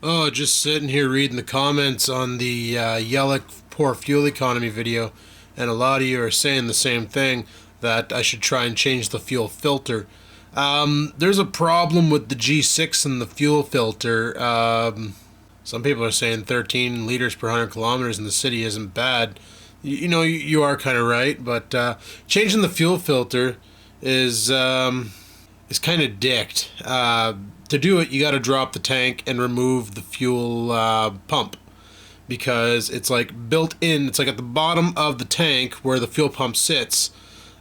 Oh, just sitting here reading the comments on the Yellick poor fuel economy video, and a lot of you are saying the same thing, that I should try and change the fuel filter. There's a problem with the G6 and the fuel filter. Some people are saying 13 liters per 100 kilometers in the city isn't bad. You are kind of right, but changing the fuel filter is kind of dicked. To do it, you got to drop the tank and remove the fuel pump, because it's like built in. It's like at the bottom of the tank where the fuel pump sits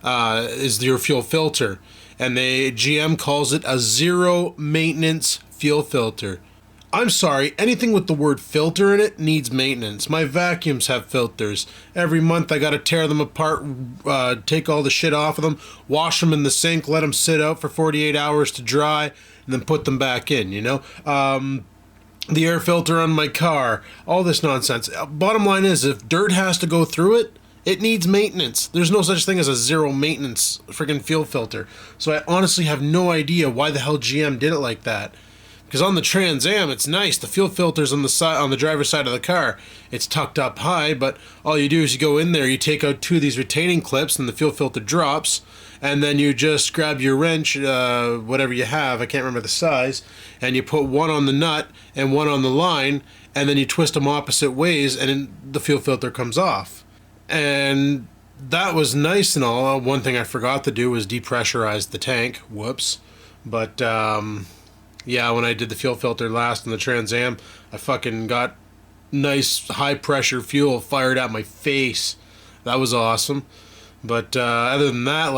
is your fuel filter, and GM calls it a zero maintenance fuel filter. I'm sorry, anything with the word filter in it needs maintenance. My vacuums have filters. Every month I gotta tear them apart, take all the shit off of them, wash them in the sink, let them sit out for 48 hours to dry, and then put them back in, the air filter on my car, all this nonsense. Bottom line is, if dirt has to go through it, it needs maintenance. There's no such thing as a zero maintenance friggin' fuel filter. So I honestly have no idea why the hell GM did it like that. Because on the Trans Am, it's nice. The fuel filter's on the side, on the driver's side of the car. It's tucked up high, but all you do is you go in there, you take out two of these retaining clips, and the fuel filter drops, and then you just grab your wrench, whatever you have, I can't remember the size, and you put one on the nut and one on the line, and then you twist them opposite ways, and then the fuel filter comes off. And that was nice and all. One thing I forgot to do was depressurize the tank. Whoops. But, yeah, when I did the fuel filter last in the Trans Am, I fucking got nice high pressure fuel fired at my face. That was awesome. But other than that,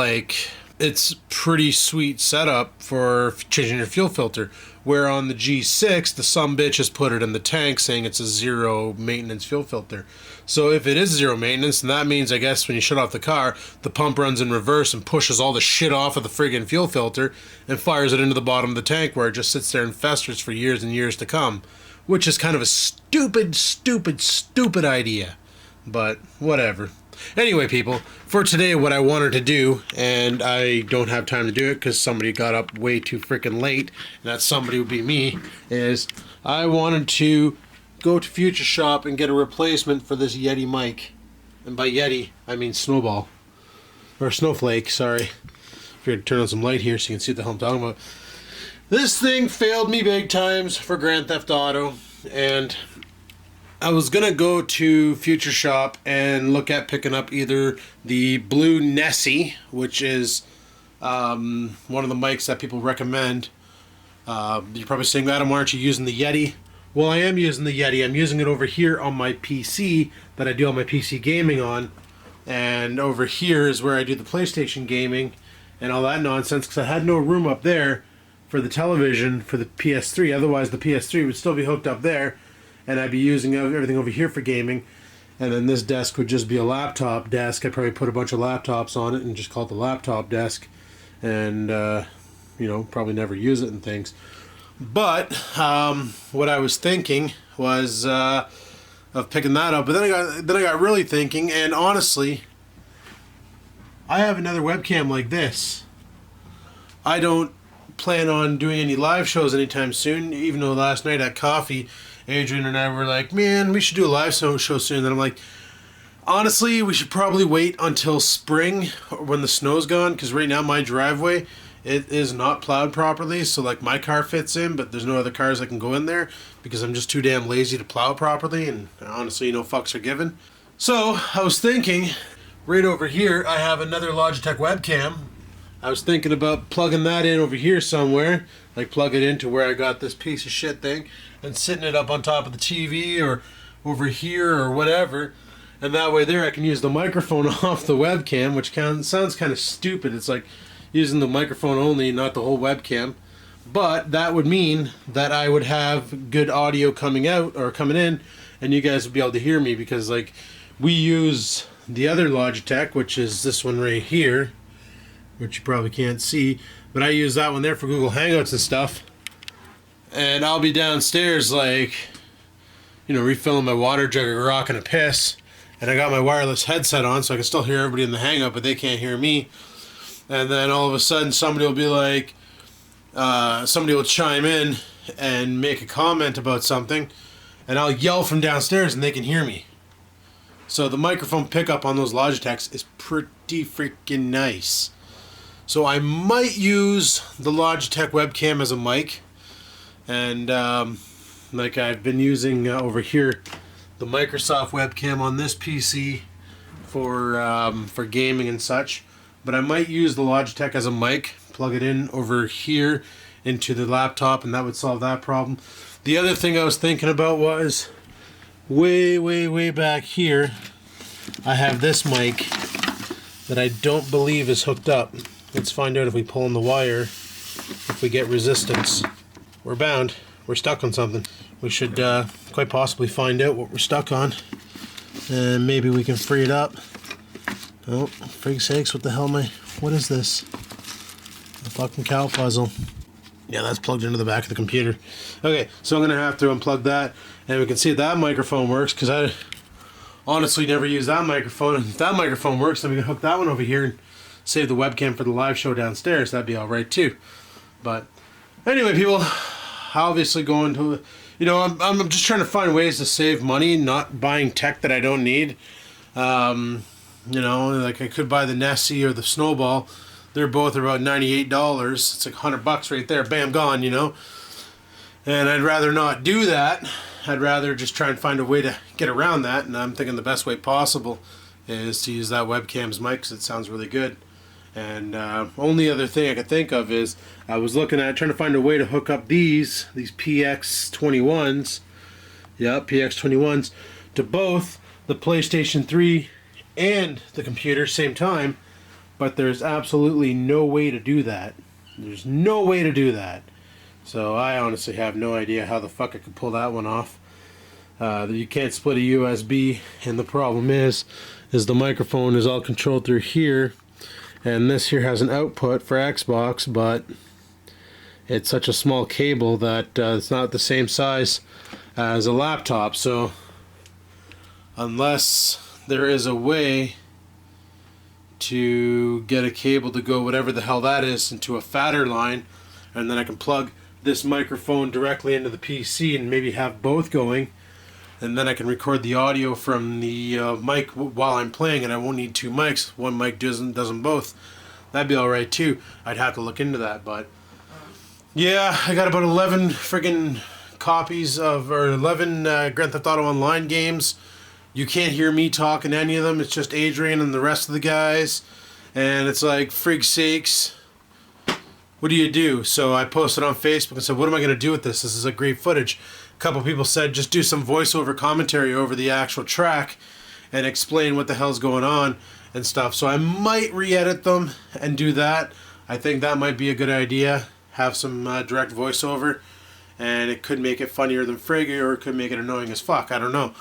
it's pretty sweet setup for changing your fuel filter. Where on the G6, the sumbitch has put it in the tank saying it's a zero maintenance fuel filter. So if it is zero maintenance, then that means, I guess, when you shut off the car, the pump runs in reverse and pushes all the shit off of the friggin' fuel filter and fires it into the bottom of the tank, where it just sits there and festers for years and years to come. Which is kind of a stupid idea. But whatever. Anyway, people, for today, what I wanted to do, and I don't have time to do it because somebody got up way too freaking late, and that somebody would be me, is I wanted to go to Future Shop and get a replacement for this Yeti mic. And by Yeti, I mean Snowball. Or Snowflake, sorry. Figured to turn on some light here so you can see what the hell I'm talking about. This thing failed me big times for Grand Theft Auto, and I was gonna go to Future Shop and look at picking up either the blue Nessie, which is one of the mics that people recommend. You're probably saying, Adam, why aren't you using the Yeti? Well, I am using the Yeti. I'm using it over here on my PC that I do all my PC gaming on, and over here is where I do the PlayStation gaming and all that nonsense, because I had no room up there for the television for the PS3. Otherwise, the PS3 would still be hooked up there, and I'd be using everything over here for gaming, and then this desk would just be a laptop desk. I'd probably put a bunch of laptops on it and just call it the laptop desk, and probably never use it and things. But what I was thinking was of picking that up, but then I got really thinking, and honestly, I have another webcam like this. I don't plan on doing any live shows anytime soon, even though last night at coffee, Adrian and I were like, man, we should do a live show soon. Then I'm like, honestly, we should probably wait until spring when the snow's gone, because right now my driveway, it is not plowed properly, so my car fits in, but there's no other cars that can go in there because I'm just too damn lazy to plow properly, and honestly, no fucks are given. So I was thinking, right over here, I have another Logitech webcam. I was thinking about plugging that in over here somewhere, plug it into where I got this piece of shit thing, and sitting it up on top of the TV or over here or whatever, and that way there I can use the microphone off the webcam, which sounds kind of stupid. It's like using the microphone only, not the whole webcam. But that would mean that I would have good audio coming out or coming in, and you guys would be able to hear me, because we use the other Logitech, which is this one right here, which you probably can't see, but I use that one there for Google Hangouts and stuff. And I'll be downstairs refilling my water jug or rocking a piss, and I got my wireless headset on so I can still hear everybody in the Hangout, but they can't hear me. And then all of a sudden somebody will be somebody will chime in and make a comment about something, and I'll yell from downstairs and they can hear me. So the microphone pickup on those Logitechs is pretty freaking nice. So I might use the Logitech webcam as a mic, and like I've been using over here, the Microsoft webcam on this PC for gaming and such. But I might use the Logitech as a mic, plug it in over here into the laptop, and that would solve that problem. The other thing I was thinking about was way back here, I have this mic that I don't believe is hooked up. Let's find out if we pull on the wire, if we get resistance. We're bound. We're stuck on something. We should quite possibly find out what we're stuck on, and maybe we can free it up. Oh, frig sakes, what the hell what is this? A fucking cow puzzle. Yeah, that's plugged into the back of the computer. Okay, so I'm going to have to unplug that, and we can see if that microphone works, because I honestly never use that microphone. And if that microphone works, then we can hook that one over here and save the webcam for the live show downstairs. That'd be alright too. But anyway, people, obviously going to, you know, I'm just trying to find ways to save money, not buying tech that I don't need. You know, like I could buy the Nessie or the Snowball. They're both about $98. It's like $100 right there. Bam, gone, you know. And I'd rather not do that. I'd rather just try and find a way to get around that. And I'm thinking the best way possible is to use that webcam's mic, because it sounds really good. And only other thing I could think of is I was looking at trying to find a way to hook up these PX21s. Yeah, PX21s to both the PlayStation 3 and the computer same time, but there's absolutely no way to do that. There's no way to do that. So I honestly have no idea how the fuck I could pull that one off. You can't split a USB, and the problem is the microphone is all controlled through here, and this here has an output for Xbox, but it's such a small cable that it's not the same size as a laptop. So unless there is a way to get a cable to go whatever the hell that is into a fatter line, and then I can plug this microphone directly into the PC and maybe have both going, and then I can record the audio from the mic while I'm playing, and I won't need two mics. One mic doesn't both. That'd be alright too. I'd have to look into that, but yeah, I got about 11 friggin' copies of, or 11 Grand Theft Auto Online games. You can't hear me talking any of them. It's just Adrian and the rest of the guys. And it's like, frig sakes, what do you do? So I posted on Facebook and said, what am I going to do with this? This is a great footage. A couple people said, just do some voiceover commentary over the actual track and explain what the hell's going on and stuff. So I might re-edit them and do that. I think that might be a good idea. Have some direct voiceover. And it could make it funnier than frig, or it could make it annoying as fuck. I don't know.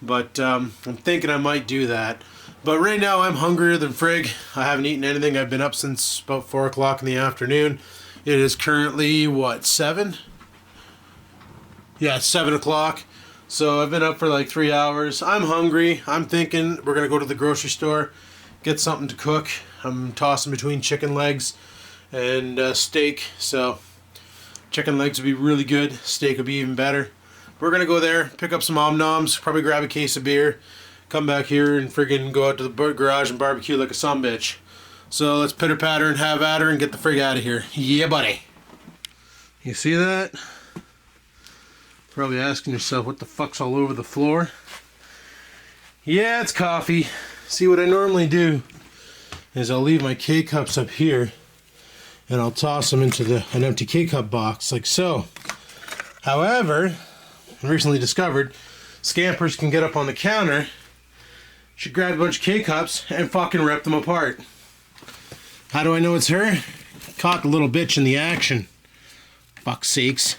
But I'm thinking I might do that. But right now I'm hungrier than frig. I haven't eaten anything. I've been up since about 4 o'clock in the afternoon. It is currently, what, 7? Yeah, it's 7 o'clock. So I've been up for like 3 hours. I'm hungry. I'm thinking we're going to go to the grocery store, get something to cook. I'm tossing between chicken legs and steak. So chicken legs would be really good. Steak would be even better. We're going to go there, pick up some om-noms, probably grab a case of beer, come back here and friggin' go out to the garage and barbecue like a sumbitch. So let's pitter-patter and have at her and get the frig out of here. Yeah, buddy. You see that? Probably asking yourself what the fuck's all over the floor. Yeah, it's coffee. See, what I normally do is I'll leave my K-cups up here and I'll toss them into an empty K-cup box like so. However, I recently discovered scampers can get up on the counter. She grabbed a bunch of K-cups and fucking ripped them apart. How do I know it's her? Caught the little bitch in the action. Fuck's sakes.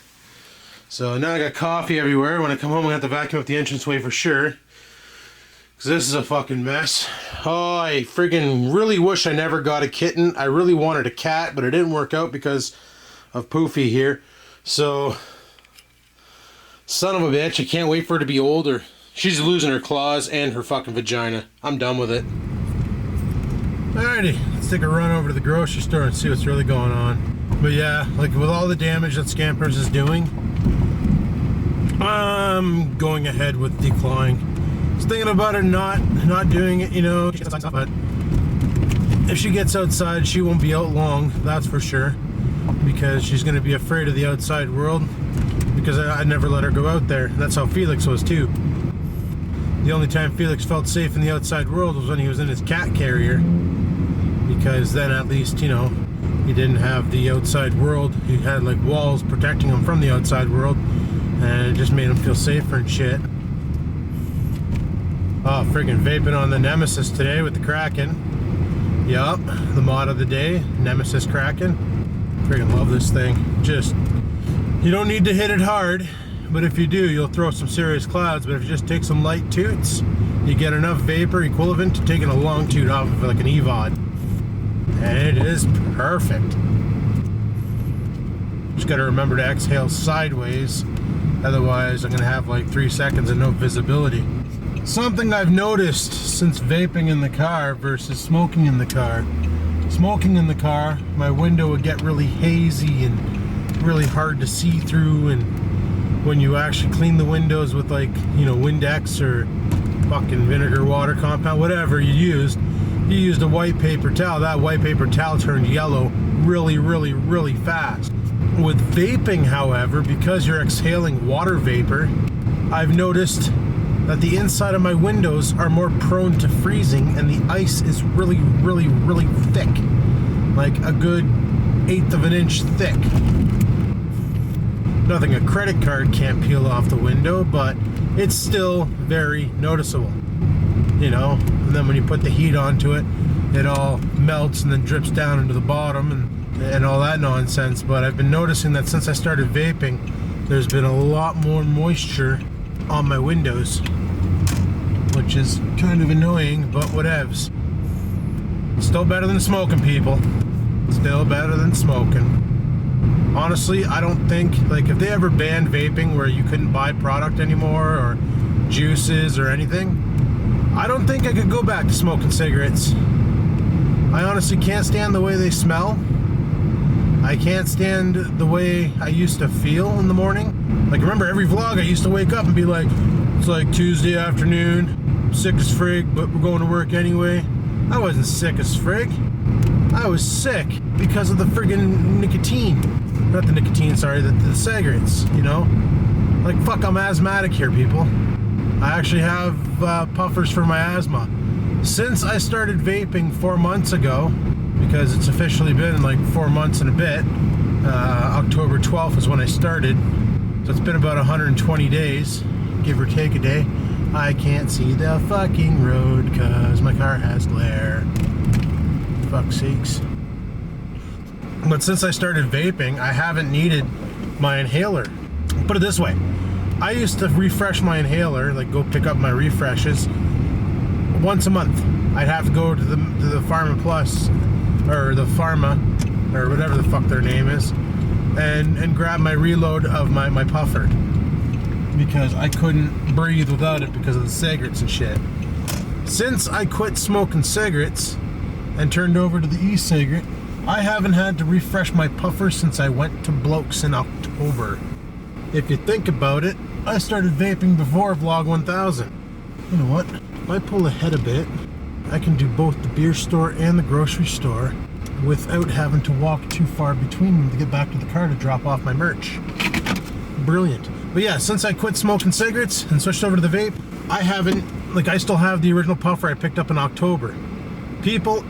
So now I got coffee everywhere. When I come home, I have to vacuum up the entranceway for sure, because this is a fucking mess. Oh, I friggin' really wish I never got a kitten. I really wanted a cat, but it didn't work out because of Poofy here. So, son of a bitch, I can't wait for her to be older. She's losing her claws and her fucking vagina. I'm done with it. Alrighty, let's take a run over to the grocery store and see what's really going on. But yeah, like with all the damage that Scampers is doing, am going ahead with declawing. I was thinking about it not doing it, you know, but if she gets outside, she won't be out long, that's for sure, because she's going to be afraid of the outside world, because I never let her go out there. That's how Felix was too. The only time Felix felt safe in the outside world was when he was in his cat carrier, because then at least, you know, he didn't have the outside world. He had like walls protecting him from the outside world, and it just made him feel safer and shit. Oh, friggin' vaping on the Nemesis today with the Kraken. Yup, the mod of the day, Nemesis Kraken. Friggin' love this thing. Just, you don't need to hit it hard, but if you do, you'll throw some serious clouds. But if you just take some light toots, you get enough vapor equivalent to taking a long toot off of like an EVOD. And it is perfect. Just gotta remember to exhale sideways, otherwise I'm gonna have like 3 seconds of no visibility. Something I've noticed since vaping in the car versus smoking in the car. Smoking in the car, my window would get really hazy and really hard to see through, and when you actually clean the windows with, like, you know, Windex or fucking vinegar water compound, whatever you used a white paper towel. That white paper towel turned yellow really, really, really fast. With vaping, however, because you're exhaling water vapor, I've noticed that the inside of my windows are more prone to freezing, and the ice is really, really, really thick. Like a good 1/8 of an inch thick. Nothing a credit card can't peel off the window, but it's still very noticeable. You know, and then when you put the heat onto it, it all melts and then drips down into the bottom and all that nonsense. But I've been noticing that since I started vaping, there's been a lot more moisture on my windows, which is kind of annoying, but whatevs. Still better than smoking, people. Still better than smoking. Honestly, I don't think, like, if they ever banned vaping where you couldn't buy product anymore or juices or anything, I don't think I could go back to smoking cigarettes. I honestly can't stand the way they smell. I can't stand the way I used to feel in the morning. Like, remember every vlog I used to wake up and be like, it's like Tuesday afternoon, sick as frig, but we're going to work anyway. I wasn't sick as frig. I was sick because of the friggin' nicotine. Not the nicotine, sorry, the cigarettes, you know? Like, fuck, I'm asthmatic here, people. I actually have puffers for my asthma. Since I started vaping 4 months ago, because it's officially been like 4 months and a bit, October 12th is when I started, so it's been about 120 days, give or take a day. I can't see the fucking road because my car has glare. Fuck's sakes. But since I started vaping, I haven't needed my inhaler. Put it this way, I used to refresh my inhaler, like go pick up my refreshes once a month. I'd have to go to the Pharma Plus, or the Pharma, or whatever the fuck their name is, and grab my reload of my puffer, because I couldn't breathe without it because of the cigarettes and shit. Since I quit smoking cigarettes and turned over to the e-cigarette, I haven't had to refresh my puffer since I went to Blokes in October. If you think about it, I started vaping before Vlog 1000. You know what? If I pull ahead a bit, I can do both the beer store and the grocery store without having to walk too far between them to get back to the car to drop off my merch. Brilliant. But yeah, since I quit smoking cigarettes and switched over to the vape, I haven't, like, I still have the original puffer I picked up in October. People,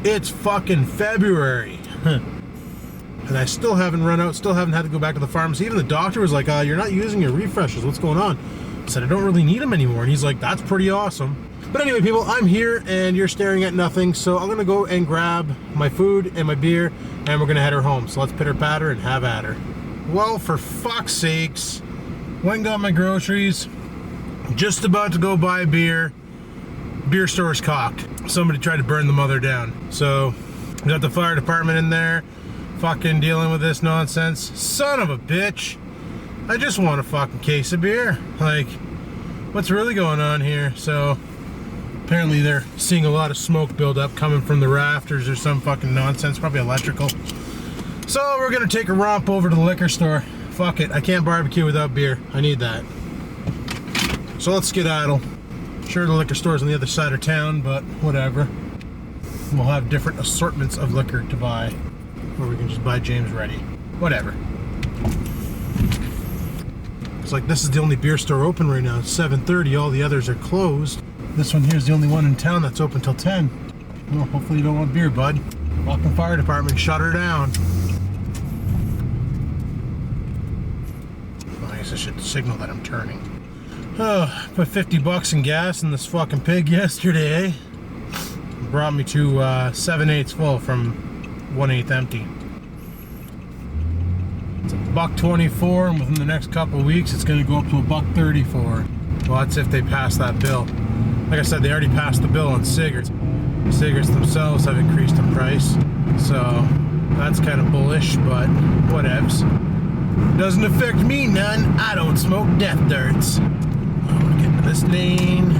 it's fucking February. And I still haven't run out, still haven't had to go back to the pharmacy. Even the doctor was like, you're not using your refreshers, what's going on? I said, I don't really need them anymore. And he's like, that's pretty awesome. But anyway, people, I'm here and you're staring at nothing, so I'm gonna go and grab my food and my beer, and we're gonna head her home. So let's pitter patter and have at her. Well, for fuck's sakes, went and got my groceries, just about to go buy beer. Beer store's cocked. Somebody tried to burn the mother down. So, we got the fire department in there, fucking dealing with this nonsense. Son of a bitch. I just want a fucking case of beer. Like, what's really going on here? So, apparently they're seeing a lot of smoke build up coming from the rafters or some fucking nonsense, probably electrical. So we're gonna take a romp over to the liquor store. Fuck it, I can't barbecue without beer. I need that. So let's skedaddle. Sure, the liquor store's on the other side of town, but whatever. We'll have different assortments of liquor to buy. Or we can just buy James Ready. Whatever. It's like this is the only beer store open right now. It's 7:30. All the others are closed. This one here is the only one in town that's open till 10. Well, hopefully you don't want beer, bud. Fucking fire department, shut her down. Oh, I guess I should signal that I'm turning. Oh, put 50 bucks in gas in this fucking pig yesterday. Brought me to 7/8 full from 1/8 empty. It's $1.24, and within the next couple of weeks, it's going to go up to $1.34. Well, that's if they pass that bill. Like I said, they already passed the bill on cigarettes. Cigarettes themselves have increased in price, so that's kind of bullish, but whatevs. Doesn't affect me none. I don't smoke death darts. I'm gonna get into this lane.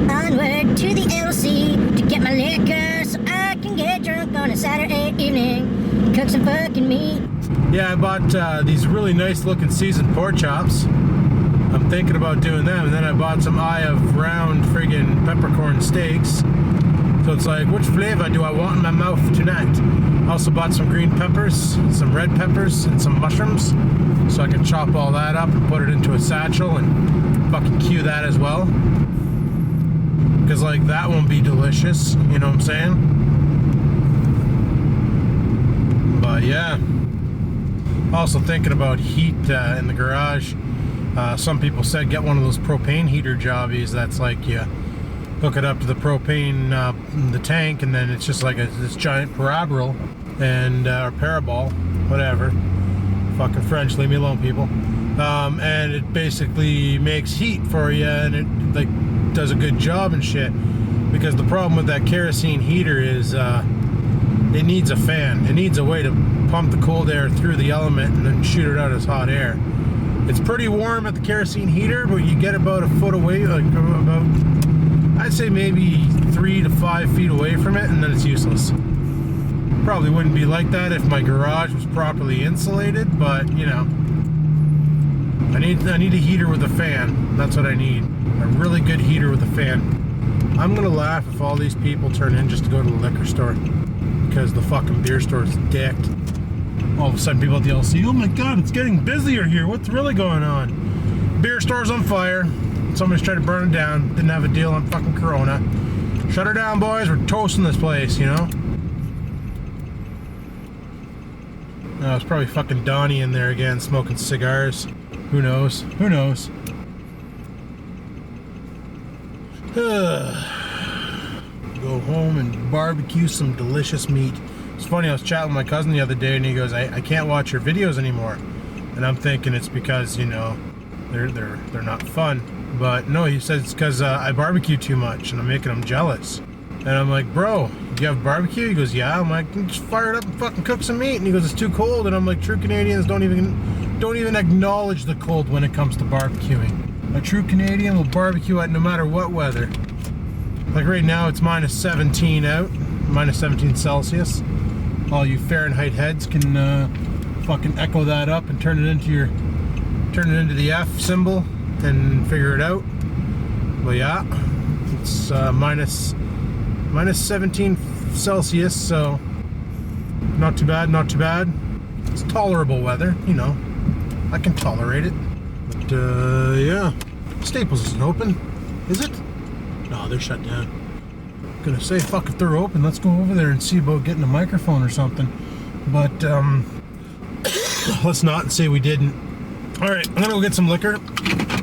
Onward to the LC to get my liquor so I can get drunk on a Saturday evening. Cook some fucking meat. Yeah, I bought these really nice looking seasoned pork chops. I'm thinking about doing them, and then I bought some Eye of Round friggin' peppercorn steaks. So it's like, which flavor do I want in my mouth tonight? Also bought some green peppers, some red peppers, and some mushrooms. So I can chop all that up and put it into a satchel and fucking queue that as well. Because like that won't be delicious, you know what I'm saying? But yeah. Also thinking about heat in the garage. Some people said get one of those propane heater jobbies that's like you hook it up to the propane the tank, and then it's just like this giant parabol and or parabol, whatever. Fucking French, leave me alone, people. And it basically makes heat for you, and it like does a good job and shit. Because the problem with that kerosene heater is it needs a fan. It needs a way to pump the cold air through the element and then shoot it out as hot air. It's pretty warm at the kerosene heater, but you get about a foot away, like about, I'd say maybe 3 to 5 feet away from it, and then it's useless. Probably wouldn't be like that if my garage was properly insulated, but you know, I need a heater with a fan. That's what I need. A really good heater with a fan. I'm gonna laugh if all these people turn in just to go to the liquor store because the fucking beer store is decked. All of a sudden people at the LC, oh my god, it's getting busier here. What's really going on? Beer store's on fire. Somebody's trying to burn it down. Didn't have a deal on fucking Corona. Shut her down, boys. We're toasting this place, you know? Oh, it's probably fucking Donnie in there again smoking cigars. Who knows? Who knows? Go home and barbecue some delicious meat. It's funny, I was chatting with my cousin the other day, and he goes, I can't watch your videos anymore. And I'm thinking it's because, you know, they're not fun. But no, he says it's because I barbecue too much and I'm making him jealous. And I'm like, bro, you have barbecue? He goes, yeah. I'm like, just fire it up and fucking cook some meat. And he goes, it's too cold. And I'm like, true Canadians don't even acknowledge the cold when it comes to barbecuing. A true Canadian will barbecue at no matter what weather. Like right now, it's minus 17 out, minus 17 Celsius. All you Fahrenheit heads can fucking echo that up and turn it into the F symbol and figure it out. Well, yeah, it's minus 17 Celsius, so not too bad, not too bad. It's tolerable weather, you know. I can tolerate it. But yeah, Staples isn't open, is it? No, they're shut down. Gonna say, fuck, if they're open, let's go over there and see about getting a microphone or something. But let's not and say we didn't. All right, I'm gonna go get some liquor,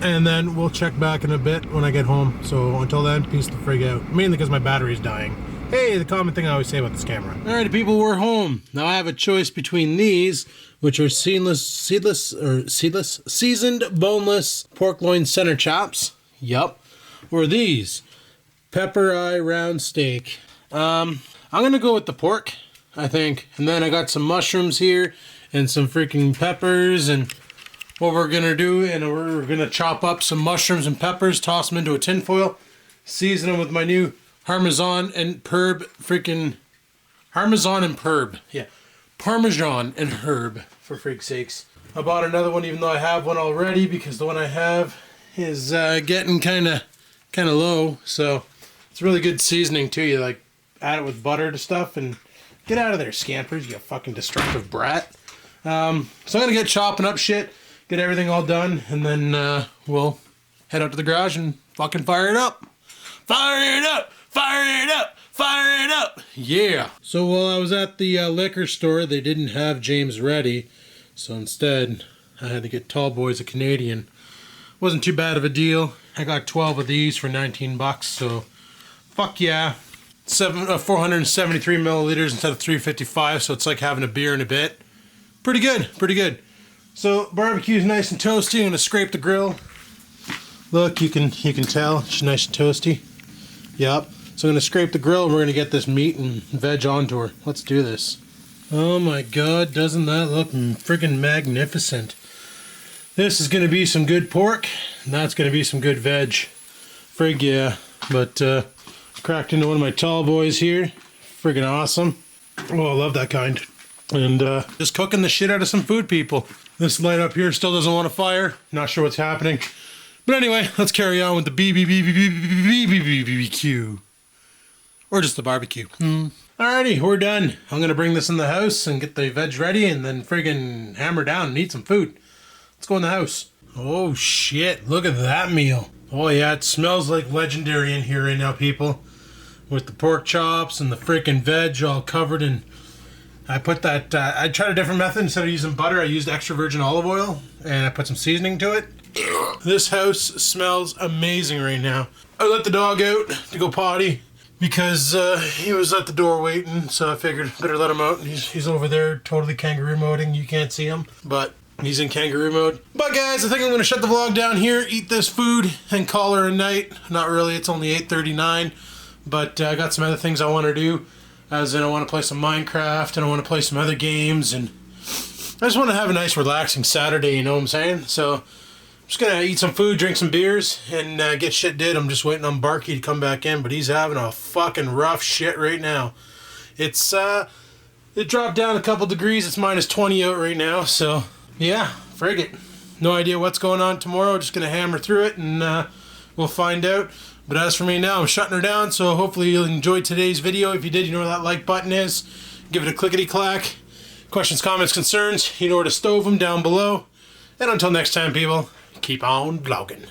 and then we'll check back in a bit when I get home. So until then, peace the frig out. Mainly because my battery's dying. Hey, the common thing I always say about this camera. All right, people, we're home. Now I have a choice between these, which are seasoned, boneless pork loin center chops. Yup. Or these, pepper eye round steak. I'm gonna go with the pork, I think. And then I got some mushrooms here and some freaking peppers. And what we're gonna do, and we're gonna chop up some mushrooms and peppers, toss them into a tin foil, season them with my new Parmesan and herb Yeah, Parmesan and herb, for freak's sakes. I bought another one even though I have one already because the one I have is getting kind of low. So it's really good seasoning too. You like add it with butter to stuff and get out of there, scampers, you fucking destructive brat. So I'm gonna get chopping up shit, get everything all done, and then we'll head out to the garage and fucking fire it up. Fire it up! Fire it up! Fire it up! Yeah! So while I was at the liquor store, they didn't have James ready. So instead, I had to get Tall Boys a Canadian. Wasn't too bad of a deal. I got 12 of these for 19 bucks, so fuck yeah. 473 milliliters instead of 355, so it's like having a beer in a bit. Pretty good, pretty good. So barbecue's nice and toasty. I'm gonna scrape the grill. Look, you can tell it's nice and toasty. Yep. So I'm gonna scrape the grill and we're gonna get this meat and veg onto her. Let's do this. Oh my god, doesn't that look friggin' magnificent? This is gonna be some good pork, and that's gonna be some good veg. Frig yeah. But cracked into one of my Tall Boys here. Friggin' awesome. Oh, I love that kind. And just cooking the shit out of some food, people. This light up here still doesn't want to fire. Not sure what's happening. But anyway, let's carry on with the BBQ. Or just the barbecue. Alrighty, we're done. I'm going to bring this in the house and get the veg ready and then friggin' hammer down and eat some food. Let's go in the house. Oh shit, look at that meal. Oh yeah, it smells like legendary in here right now, people. With the pork chops and the freaking veg all covered in... I put that... I tried a different method. Instead of using butter, I used extra virgin olive oil. And I put some seasoning to it. This house smells amazing right now. I let the dog out to go potty. Because he was at the door waiting, so I figured better let him out. He's over there totally kangaroo moding. You can't see him, but he's in kangaroo mode. But guys, I think I'm going to shut the vlog down here, eat this food, and call her a night. Not really, it's only 8:39, but I got some other things I want to do. As in, I want to play some Minecraft, and I want to play some other games, and I just want to have a nice relaxing Saturday, you know what I'm saying? So I'm just gonna eat some food, drink some beers, and get shit did. I'm just waiting on Barky to come back in, but he's having a fucking rough shit right now. It's it dropped down a couple degrees. It's minus 20 out right now, so yeah, frig it. No idea what's going on tomorrow. Just gonna hammer through it, and we'll find out. But as for me now, I'm shutting her down. So hopefully you'll enjoy today's video. If you did, you know where that like button is. Give it a clickety clack. Questions, comments, concerns, you know where to stove them down below. And until next time, people. Keep on vlogging.